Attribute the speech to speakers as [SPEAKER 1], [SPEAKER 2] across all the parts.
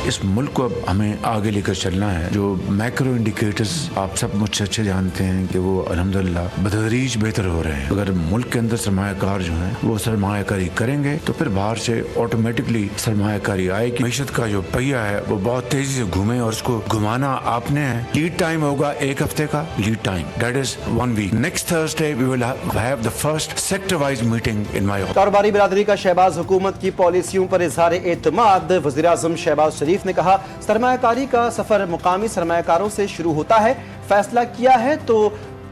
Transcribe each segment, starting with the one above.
[SPEAKER 1] इस मुल्क को अब हमें आगे लेकर चलना है। जो मैक्रो इंडिकेटर्स आप सब मुझसे अच्छे जानते हैं कि वो अल्हम्दुलिल्लाह बदरीज बेहतर हो रहे हैं। अगर मुल्क के अंदर सरमायाकार जो हैं वो सरमायाकारी करेंगे तो फिर बाहर से ऑटोमेटिकली सरमायाकारी आएगी। मैशत का जो पहिया है वो बहुत तेजी से घूमे और उसको घुमाना आपने है। लीड टाइम होगा 1 हफ्ते का, lead time that is 1 week. Next Thursday we will have the first sector wise meeting in my office.
[SPEAKER 2] कारोबारी बिरादरी का शहबाज हुकूमत की पॉलिसियों पर इजहार एतमाद। वज़ीर आज़म शहबाज शरीफ ने कहा, सरमायाकारी का सफर मुकामी सरमायाकारों से शुरू होता है। फैसला किया है तो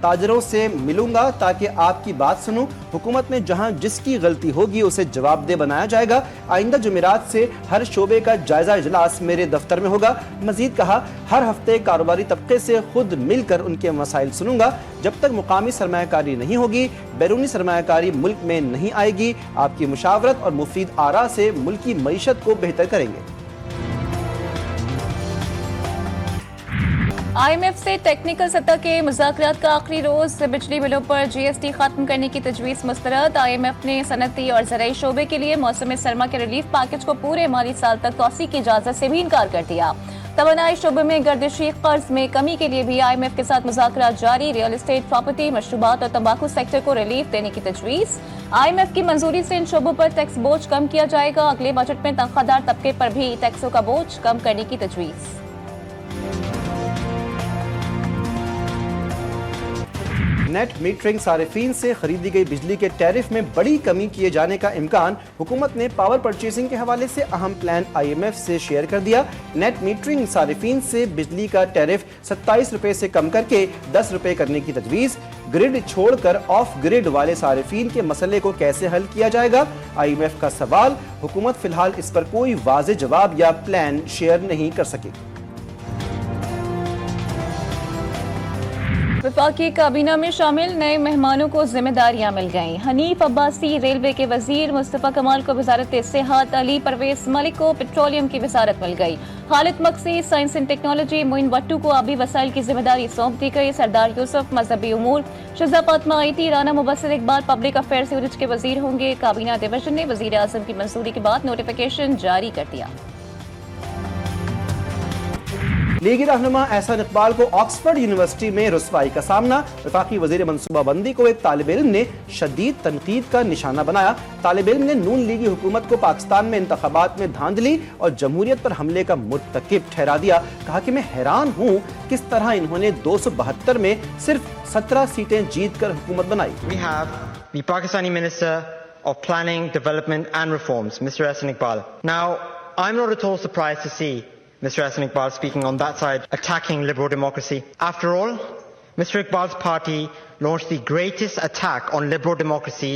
[SPEAKER 2] ताजरों से मिलूंगा ताकि आपकी बात सुनूं। हुकूमत में जहां जिसकी गलती होगी उसे जवाबदेह बनाया जाएगा। आइंदा जुमेरात से हर शोबे का जायजा इजलास मेरे दफ्तर में होगा। मजीद कहा, हर हफ्ते कारोबारी तबके से खुद मिलकर उनके मसाइल सुनूंगा। जब तक मुकामी सरमायाकारी नहीं होगी, बैरूनी सरमायाकारी मुल्क में नहीं आएगी। आपकी मुशावरत और मुफीद आरा से मुल्क की मईशत को बेहतर करेंगे।
[SPEAKER 3] IMF से टेक्निकल सतह के मुज़ाकरात का आखिरी रोज। बिजली बिलों पर GST खत्म करने की तजवीज़ मुस्तरद। IMF ने सनती और ज़राई शोबे के लिए मौसम सरमा के रिलीफ पैकेज को पूरे माली साल तक तोसी की इजाज़त से भी इनकार कर दिया। तवानाई शोबे में गर्दिशी कर्ज में कमी के लिए भी IMF के साथ मुज़ाकरात जारी। रियल एस्टेट, प्रॉपर्टी, मशरूबात और तंबाकू सेक्टर को रिलीफ देने की तजवीज़। IMF की मंजूरी से इन शोबों पर टैक्स बोझ कम किया जाएगा। अगले बजट में तनख्वाहदार तबके पर भी टैक्सों का बोझ कम करने की तजवीज़।
[SPEAKER 2] नेट मीटरिंग सारिफीन से खरीदी गई बिजली के टैरिफ में बड़ी कमी किए जाने का इम्कान। हुकूमत ने पावर परचेसिंग के हवाले से अहम प्लान IMF से शेयर कर दिया। नेट मीटरिंग सारिफीन से बिजली का टैरिफ 27 रुपए से कम करके 10 रुपए करने की तजवीज़। ग्रिड छोड़कर ऑफ ग्रिड वाले सारिफीन के मसले को कैसे हल किया जाएगा, IMF का सवाल। हुकूमत फिलहाल इस पर कोई वाज़ेह जवाब या प्लान शेयर नहीं कर सकेगी।
[SPEAKER 3] वफाकी काबीना में शामिल नए मेहमानों को जिम्मेदारियां मिल गईं। हनीफ अब्बासी रेलवे के वजीर, मुस्तफा कमाल को वजारत सेहत, अली परवेज मलिक को पेट्रोलियम की वजारत मिल गई। Khalid Maqsi science and technology, Moin Bhattu को आबी वसाइल की जिम्मेदारी सौंप दी गई। सरदार यूसुफ मजहबी उमूर, Shaza Fatima IT, Rana Mubassir Iqbal public affair sewerage के वजीर होंगे। काबीना डिवीजन ने वजीर आजम की मंजूरी के बाद नोटिफिकेशन जारी कर दिया।
[SPEAKER 2] लीगी रहनुमा एहसान इकबाल को ऑक्सफोर्ड यूनिवर्सिटी में रुसवाई का सामना। वफाकी वजीर मनसूबाबंदी को एक तालिब इल्म ने शदीद तनकीद का निशाना बनाया। तालिब इल्म ने नून लीगी हुकूमत को पाकिस्तान में इंतखाबात में धांधली और जमहूरियत पर हमले का मुर्तकिब ठहरा दिया। कहा कि मैं हैरान हूँ किस तरह इन्होंने 272 में सिर्फ 17 सीटें जीत कर हुकूमत बनाई।
[SPEAKER 4] We have the Pakistani Minister of Planning, Development and Reforms, Mr. Ehsan Iqbal. Now, I'm not at all surprised to see Mr. Ehsan Iqbal speaking on that side, attacking liberal democracy. After all, Mr. Iqbal's party launched the greatest attack on liberal democracy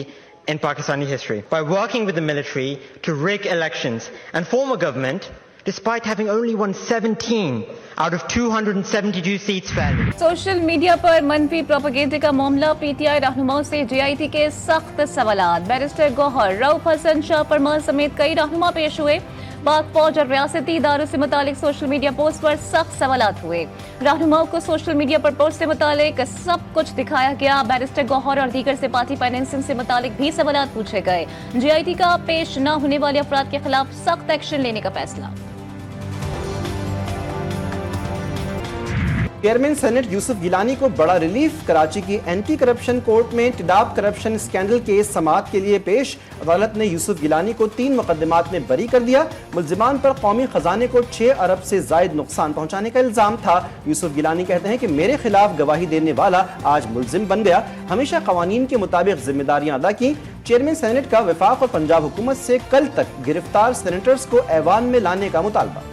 [SPEAKER 4] in Pakistani history by working with the military to rig elections and form a government despite having only won 17 out of 272 seats fairly.
[SPEAKER 3] Social media पर मनफी propaganda का मामला। PTI रहनुमाओं से JIT के सख्त सवालात। Barrister Gauhar, Rauf Hasan, Shah फरमान समेत कई रहनुमा पेश हुए। पाक फौज और रियासती इदारों से मुतालिक सोशल मीडिया पोस्ट पर सख्त सवालात हुए। रहनुमाओं को सोशल मीडिया पर पोस्ट से मुतालिक सब कुछ दिखाया गया। बैरिस्टर गौहर और दीगर से पार्टी फाइनेंसिंग से मुतालिक भी सवालात पूछे गए। JIT का पेश न होने वाले अफराद के खिलाफ सख्त एक्शन लेने का फैसला।
[SPEAKER 2] चेयरमैन सेनेट यूसुफ गिलानी को बड़ा रिलीफ। कराची की एंटी करप्शन कोर्ट में टिडाप करप्शन स्कैंडल केस समाअत के लिए पेश। अदालत ने यूसुफ गिलानी को 3 मुकदमात में बरी कर दिया। मुल्जिमान पर कौमी खजाने को 6 अरब से जायद नुकसान पहुंचाने का इल्जाम था। यूसुफ गिलानी कहते हैं कि मेरे खिलाफ गवाही देने वाला आज मुल्जिम बन गया। हमेशा कवानीन के मुताबिक जिम्मेदारियां अदा की। चेयरमैन सेनेट का वफाक और पंजाब हुकूमत से कल तक गिरफ्तार सेनेटर्स को ऐवान में लाने का मुतालबा।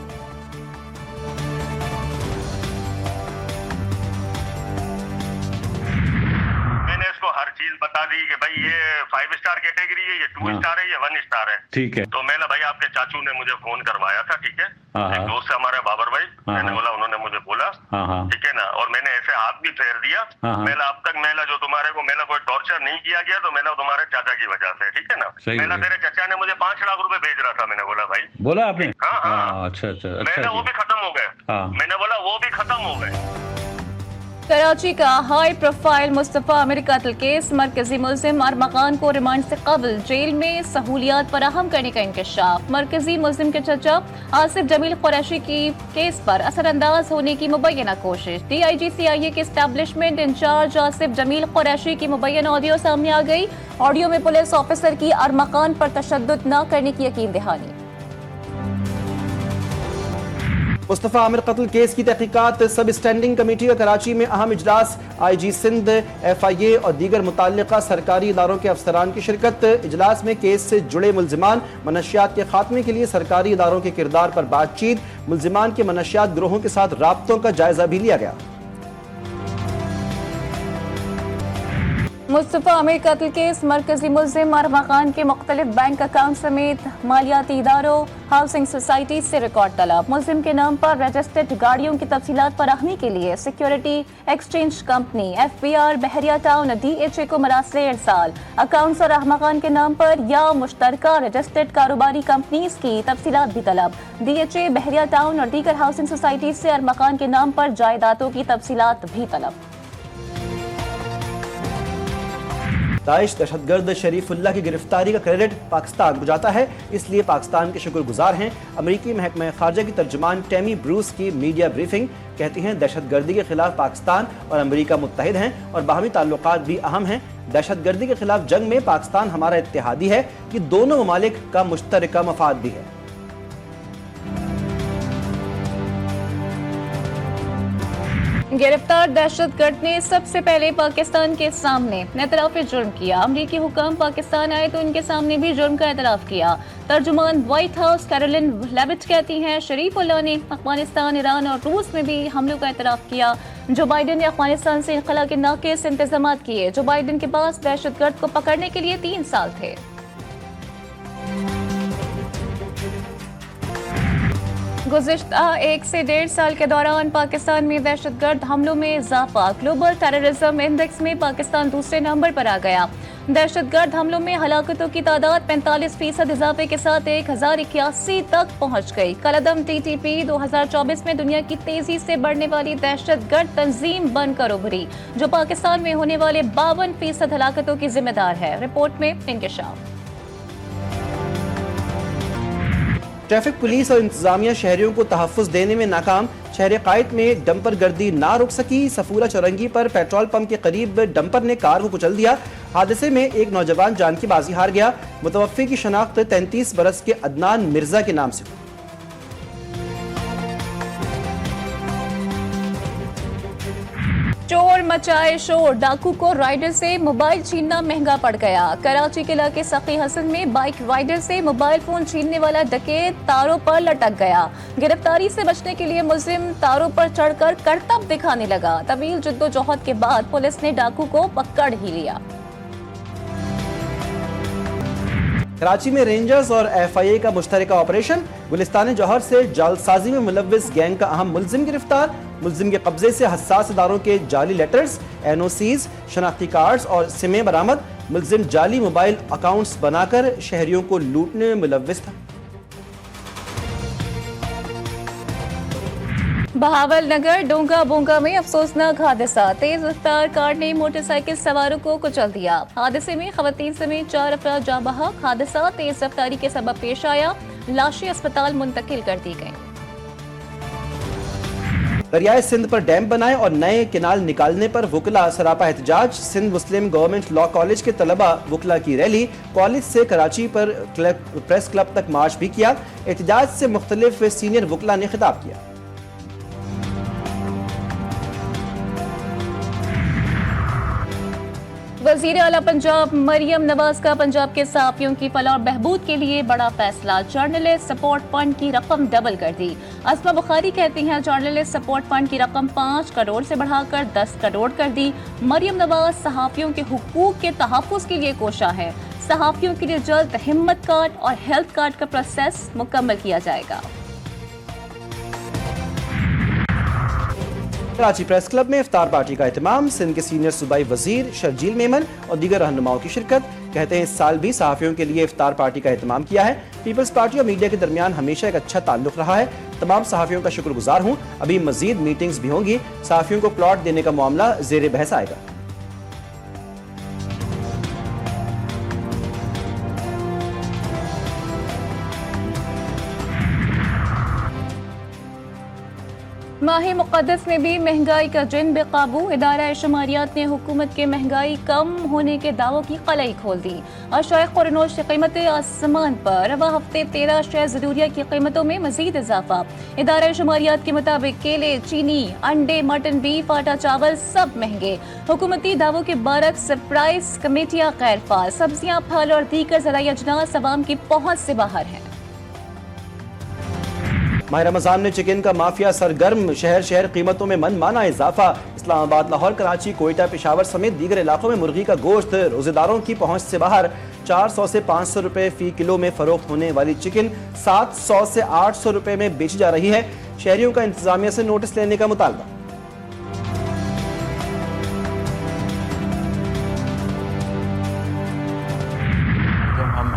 [SPEAKER 5] हर चीज बता दी कि भाई ये 5 स्टार कैटेगरी है, ये 2 स्टार है, ये 1 स्टार है।
[SPEAKER 1] ठीक है।
[SPEAKER 5] तो मैंने भाई आपके चाचू ने मुझे फोन करवाया था, ठीक है, एक दोस्त है हमारा बाबर भाई, मैंने बोला, उन्होंने मुझे बोला, ठीक है ना, और मैंने ऐसे हाथ भी फेर दिया। मैंने अब तक मैंने जो तुम्हारे को मैंने कोई टॉर्चर नहीं किया गया, तो मैंने तुम्हारे चाचा की वजह से, ठीक है ना। मैंने तेरे चाचा ने मुझे 5 लाख रुपए भेज रहा था, मैंने बोला भाई, बोला आपने? हाँ, अच्छा। मैंने वो भी खत्म हो गए, मैंने बोला वो भी खत्म हो गए।
[SPEAKER 3] कराची का हाई प्रोफाइल मुस्तफा अमीर कत्ल केस, मरकजी मुल्जिम अरमकान को रिमांड से कबल जेल में सहूलियात फराहम करने का इंकशाफ। मरकजी मुल्जिम के चचा आसिफ जमील कुरैशी की केस पर असरअंदाज होने की मुबैना कोशिश। DIG-CIA के एस्टैब्लिशमेंट इंचार्ज आसिफ जमील कुरैशी की मुबैना ऑडियो सामने आ गई। ऑडियो में पुलिस ऑफिसर की अरमकान पर तशद्दुद न करने की यकीन दहानी।
[SPEAKER 2] मुस्तफा आमिर कत्ल केस की तहकीकात सब स्टैंडिंग कमेटी का कराची में अहम इजलास। IG सिंध, FIA और दीगर मुतल्लिका सरकारी इदारों के अफसरान की शिरकत। इजलास में केस से जुड़े मुल्जिमान मनशियात के खात्मे के लिए सरकारी इदारों के किरदार पर बातचीत। मुल्जिमान के मनशियात गिरोहों के साथ राब्तों का जायजा भी लिया गया।
[SPEAKER 3] मुस्तफा अमीर कत्ल केस, मरकजी मुल्जिम अरमकान के मुख्तलिफ बैंक अकाउंट समेत मालियाती इदारों, हाउसिंग सोसाइटी से रिकॉर्ड तलब। मुल्जिम के नाम पर रजिस्टर्ड गाड़ियों की तफसीलात फराहमी के लिए सिक्योरिटी एक्सचेंज कंपनी FBR बहरिया टाउन DHA को मरासले इरसाल। अकाउंट्स और अरमकान के नाम पर या मुश्तरका रजिस्टर्ड कारोबारी कंपनीज की तफसीलात भी तलब। DHA बहरिया टाउन और दीगर हाउसिंग सोसाइटी से अरमकान के नाम पर जायदादों की तफसीलात भी तलब।
[SPEAKER 2] दाइश दहशतगर्द शरीफुल्लाह की गिरफ्तारी का क्रेडिट पाकिस्तान को जाता है, इसलिए पाकिस्तान के शुक्रगुजार हैं। अमरीकी महकमा खारजा की तर्जुमान टेमी ब्रूस की मीडिया ब्रीफिंग कहती हैं दहशतगर्दी के खिलाफ पाकिस्तान और अमरीका मुत्तहिद हैं और बाहमी ताल्लुकात भी अहम हैं। दहशतगर्दी के खिलाफ जंग में पाकिस्तान हमारा इत्तेहादी है, ये दोनों ममालिक का मुश्तरका मफाद भी है।
[SPEAKER 3] गिरफ्तार दहशतगर्द ने सबसे पहले पाकिस्तान के सामने एतराफ जुर्म किया। अमरीकी हुकाम पाकिस्तान आए तो उनके सामने भी जुर्म का एतराफ किया। तर्जुमान व्हाइट हाउस कैरोलिन लेविट कहती हैं शरीफुल्लाह ने अफगानिस्तान, ईरान और रूस में भी हमलों का एतराफ किया। जो बाइडन ने अफगानिस्तान से इनखला के नाकिस इंतजाम किए। जो बाइडन के पास दहशतगर्द को पकड़ने के लिए 3 साल थे। गुज़िश्ता 1 से 1.5 साल के दौरान पाकिस्तान में दहशतगर्द हमलों में इजाफा। ग्लोबल टेररिज्म इंडेक्स में पाकिस्तान दूसरे नंबर पर आ गया। दहशतगर्द हमलों में हलाकतों की तादाद 45% इजाफे के साथ 1081 तक पहुंच गई। कलअदम TTP 2024 में दुनिया की तेजी से बढ़ने वाली दहशतगर्द तंजीम बनकर उभरी, जो पाकिस्तान में होने वाले 52% हलाकतों की जिम्मेदार है। रिपोर्ट में इंकशाफ।
[SPEAKER 2] ट्रैफिक पुलिस और इंतजामिया शहरियों को तहफ़्फ़ुज़ देने में नाकाम। शहर कायद में डंपर गर्दी ना रुक सकी। सफूरा चौरंगी पर पेट्रोल पंप के करीब डंपर ने कार को कुचल दिया। हादसे में एक नौजवान जान की बाजी हार गया। मुतवफ़्फ़ी की शनाख्त 33 बरस के अदनान मिर्जा के नाम से।
[SPEAKER 3] चोर मचाए शोर, डाकू को राइडर से मोबाइल छीनना महंगा पड़ गया। कराची के इलाके सखी हसन में बाइक राइडर से मोबाइल फोन छीनने वाला डकैत तारों पर लटक गया। गिरफ्तारी से बचने के लिए मुल्जिम तारों पर चढ़कर करतब दिखाने लगा। तवील जद्दोजहद के बाद पुलिस ने डाकू को पकड़ ही लिया।
[SPEAKER 2] कराची में रेंजर्स और FIA का मुश्तरका ऑपरेशन। गुलिस्तान जौहर से जालसाजी में मुलव्विस गैंग का अहम मुल्जिम गिरफ्तार। मुल्जिम के कब्जे से हसास इदारों के जाली लेटर्स, NOCs, शनाख्ती कार्ड्स और सिमें बरामद। मुल्जिम जाली मोबाइल अकाउंट्स बनाकर शहरियों को लूटने में मुलव्विस था।
[SPEAKER 3] बहावल नगर डोंगा बोंगा में अफसोसनाक हादसा। तेज रफ्तार कार ने मोटरसाइकिल सवारों को कुचल दिया। हादसे में खवातीन समेत 4 अफराद जाँ बहक। हादसा तेज रफ्तारी के सबब पेश आया। लाशें अस्पताल मुंतकिल कर दी गईं।
[SPEAKER 2] दरियाए सिंध पर डैम बनाए और नए किनाल निकालने पर वुकला सरापा एहतजाज। सिंध मुस्लिम गवर्नमेंट लॉ कॉलेज के तलबा वुकला की रैली। कॉलेज से कराची पर प्रेस क्लब तक मार्च भी किया। एहतजाज से मुख्तलिफ सीनियर वुकला ने खिताब किया।
[SPEAKER 3] वज़ीर आला पंजाब मरियम नवाज का पंजाब के सहाफ़ियों की फलाह और बहबूद के लिए बड़ा फैसला। जर्नलिस्ट सपोर्ट फंड की रकम डबल कर दी। अस्मा बुखारी कहती हैं जर्नलिस्ट सपोर्ट फंड की रकम 5 करोड़ से बढ़ाकर 10 करोड़ कर दी। मरियम नवाज सहाफ़ियों के हुकूक के तहफ़्फ़ुज़ के लिए कोशा है। सहाफ़ियों के लिए जल्द हिम्मत कार्ड और हेल्थ कार्ड का प्रोसेस मुकम्मल किया जाएगा।
[SPEAKER 2] कराची प्रेस क्लब में इफ्तार पार्टी का एहतमाम। सिंध के सीनियर सूबाई वजीर शर्जील मेमन और दीगर रहनुमाओं की शिरकत। कहते हैं इस साल भी सहाफियों के लिए इफ्तार पार्टी का एहतमाम किया है। पीपल्स पार्टी और मीडिया के दरमियान हमेशा एक अच्छा ताल्लुक रहा है। तमाम सहाफियों का शुक्रगुजार हूं। अभी मजीद मीटिंग्स भी होंगी। सहाफियों को प्लॉट देने का मामला जेर बहस आएगा।
[SPEAKER 3] माह मुक़द्दस में भी महंगाई का जिन बेकाबू। इदारा शुमारियात ने हुकूमत के महंगाई कम होने के दावों की कलई खोल दी। अशाए खुरनोश की कीमतें आसमान पर। रवा हफ्ते 13 अशाए ज़रूरिया की कीमतों में मजीद इजाफा। इदारा शुमारियात के मुताबिक केले, चीनी, अंडे, मटन, बीफ, आटा, चावल सब महंगे। हुकूमती दावों के बरक्स प्राइस कमेटियाँ गैर फाल। सब्जियाँ, फल और दीगर ज़राई अजनास अवाम की पहुंच से बाहर हैं।
[SPEAKER 2] माह रमजान में चिकन का माफिया सरगर्म। शहर शहर कीमतों में मनमाना इजाफा। इस्लामाबाद, लाहौर, कराची, कोयटा, पेशावर समेत दीगर इलाकों में मुर्गी का गोश्त रोजेदारों की पहुंच से बाहर। 400 से 500 रुपए फी किलो में फरोख्त होने वाली चिकन 700 से 800 रुपए में बेची जा रही है। शहरियों का इंतजामिया से नोटिस लेने का मुतालबा।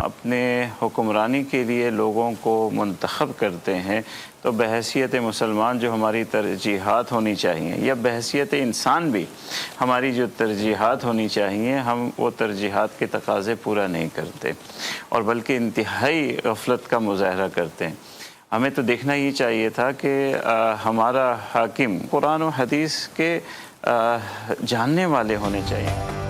[SPEAKER 6] अपने हुक्मरानी के लिए लोगों को मुंतखब करते हैं तो बहैसियत मुसलमान जो हमारी तरजीहात होनी चाहिए, या बहैसियत इंसान भी हमारी जो तरजीहात होनी चाहिए, हम वो तरजीहात के तकाज़े पूरा नहीं करते और बल्कि इंतहाई गफलत का मुजाहरा करते हैं। हमें तो देखना ही चाहिए था कि हमारा हाकिम कुरान और हदीस के जानने वाले होने चाहिए।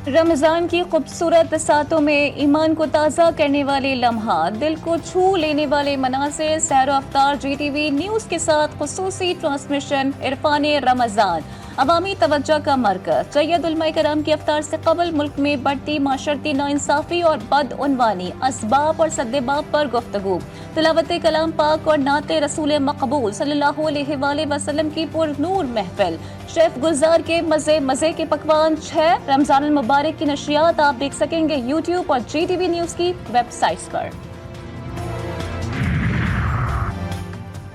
[SPEAKER 3] रमज़ान की खूबसूरत सातों में ईमान को ताज़ा करने वाले लम्हात, दिल को छू लेने वाले मनासिर। सैरो अफ्तार GTV न्यूज़ के साथ खुसूसी ट्रांसमिशन इरफान रमज़ान, अवामी तवज्जो का मरकज़। सैयद उलमा कराम की अफ्तार से कबल मुल्क में बढ़ती माशरती नाइंसाफ़ी और बदउनवानी, असबाब और सद्देबाब पर गुफ्तगू। तिलावत कलाम पाक और नाते रसूल मकबूल सल्लल्लाहु अलैहि वसल्लम की पुरनूर महफिल। शेफ गुलजार के मज़े मज़े के पकवान 6 रमज़ान मुबारक की नशरियात आप देख सकेंगे YouTube और GTV न्यूज़ की वेबसाइट्स पर।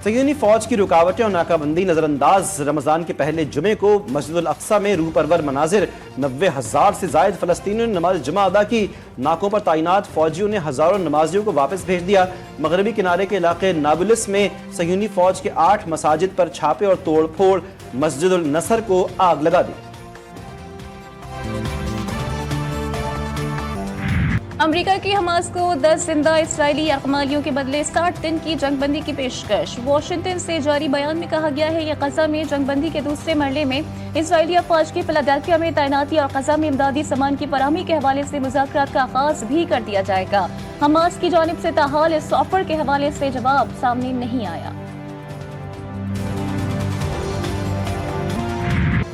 [SPEAKER 2] सयूनी फौज की रुकावटें और नाकाबंदी नजरअंदाज। रमजान के पहले जुमे को मस्जिद अल अक्सा में रूह परवर मनाजिर। 90,000 से जायद फलस्तीनियों ने नमाज जुमा अदा की। नाकों पर तैनात फौजियों ने हजारों नमाजियों को वापस भेज दिया। मगरबी किनारे के इलाके नाबुलिस में सयूनी फौज के 8 मसाजिद पर छापे और तोड़ फोड़। मस्जिद उल नसर को आग लगा दी।
[SPEAKER 3] अमेरिका की हमास को 10 जिंदा इसराइली अकमालियों के बदले 60 दिन की जंगबंदी की पेशकश। वाशिंगटन से जारी बयान में कहा गया है कि गजा में जंगबंदी के दूसरे मरहले में इसराइली अफवाज की फिलाडेल्फिया में तैनाती और गजा में इमदादी सामान की फराहमी के हवाले से मुज़ाकरात का आगाज भी कर दिया जाएगा। हमास की जानिब से ताहाल इस ऑफर के हवाले से जवाब सामने नहीं आया।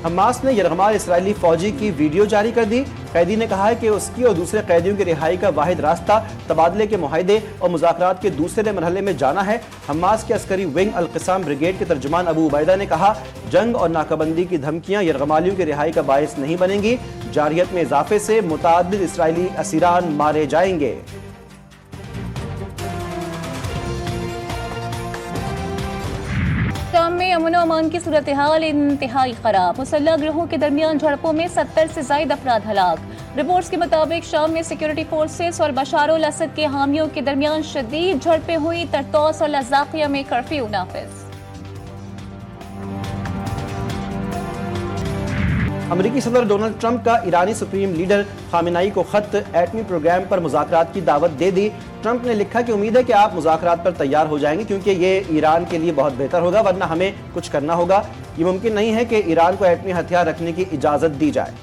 [SPEAKER 2] हमास ने यरगमाल इसराइली फौजी की वीडियो जारी कर दी। कैदी ने कहा है कि उसकी और दूसरे कैदियों की रिहाई का वाहिद रास्ता तबादले के मुआहदे और मुज़ाकरात के दूसरे मरहले में जाना है। हमास के अस्करी विंग अल क़िसाम ब्रिगेड के तर्जुमान अबू उबैदा ने कहा, जंग और नाकाबंदी की धमकियां यरगमालियों की रिहाई का बायस नहीं बनेंगी। जारियत में इजाफे से मुताअद्दिद इसराइली असीरान मारे जाएंगे।
[SPEAKER 3] शाम में अमन अमान की सूरत हाल इंतहाई खराब। मुसल्लह गिरोहों के दरमियान झड़पों में 70 से ज्यादा अफराद हलाक। रिपोर्ट्स के मुताबिक शाम में सिक्योरिटी फोर्सेस और बशार अल असद के हामियों के दरमियान शदीद झड़पें हुई। तरतौस और लज़ाकिया में कर्फ्यू नाफिज।
[SPEAKER 2] अमेरिकी सदर डोनाल्ड ट्रंप का ईरानी सुप्रीम लीडर खामेनेई को खत। एटमी प्रोग्राम पर मुज़ाकरात की दावत दे दी। ट्रंप ने लिखा कि उम्मीद है कि आप मुज़ाकरात पर तैयार हो जाएंगे, क्योंकि ये ईरान के लिए बहुत बेहतर होगा, वरना हमें कुछ करना होगा। ये मुमकिन नहीं है कि ईरान को एटमी हथियार रखने की इजाज़त दी जाए।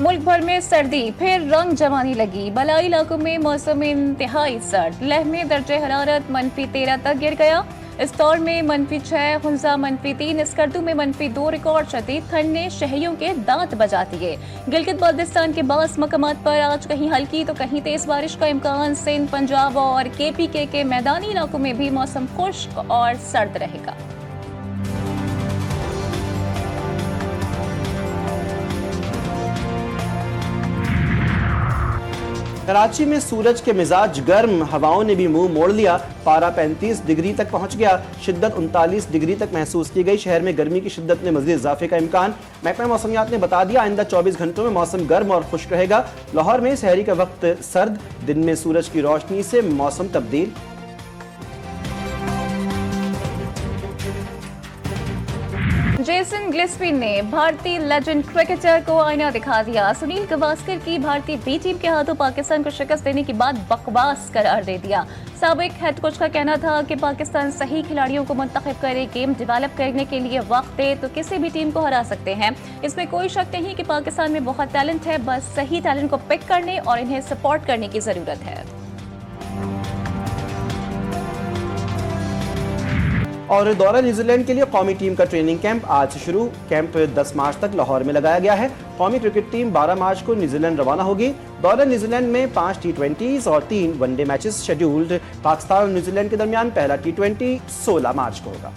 [SPEAKER 3] मुल्क भर में सर्दी फिर रंग जमाने लगी। बलाई इलाकों में मौसम इंतहाई सर्द। लेह में दर्जे हरारत -13 तक गिर गया। इस्तौर में -6, हुंजा -3, स्कर्दू में -2 रिकॉर्ड। शदीद ठंड ने शहरियों के दांत बजा दिए। गिलगित बाल्टिस्तान के बास मकामात पर आज कहीं हल्की तो कहीं तेज बारिश का इम्कान। सिंध, पंजाब और KPK के मैदानी इलाकों में भी मौसम खुश्क और सर्द रहेगा।
[SPEAKER 2] कराची में सूरज के मिजाज गर्म, हवाओं ने भी मुंह मोड़ लिया। पारा 35 डिग्री तक पहुंच गया। शिद्दत 39 डिग्री तक महसूस की गई। शहर में गर्मी की शिद्दत में मजीद इजाफे का इम्कान। महकमा मौसमियात ने बता दिया, आइंदा 24 घंटों में मौसम गर्म और खुश्क रहेगा। लाहौर में सहरी का वक्त सर्द, दिन में सूरज की रोशनी से मौसम तब्दील।
[SPEAKER 3] जेसन गिलेस्पी ने भारतीय लेजेंड क्रिकेटर को आईना दिखा दिया। सुनील गावस्कर की भारतीय बी टीम के हाथों पाकिस्तान को शिकस्त देने के बाद बकवास करार दे दिया। साबिक हेड कोच का कहना था कि पाकिस्तान सही खिलाड़ियों को मुंतखब करे, गेम डेवलप करने के लिए वक्त दे तो किसी भी टीम को हरा सकते हैं। इसमें कोई शक नहीं कि पाकिस्तान में बहुत टैलेंट है, बस सही टैलेंट को पिक करने और इन्हें सपोर्ट करने की जरूरत है।
[SPEAKER 2] और दौरा न्यूजीलैंड के लिए कौमी टीम का ट्रेनिंग कैंप आज से शुरू। कैंप 10 मार्च तक लाहौर में लगाया गया है। कौमी क्रिकेट टीम 12 मार्च को न्यूजीलैंड रवाना होगी। दौरा न्यूजीलैंड में 5 T20s और 3 वनडे मैचेस शेड्यूल्ड। पाकिस्तान और न्यूजीलैंड के दरमियान पहला T20 16 मार्च को होगा।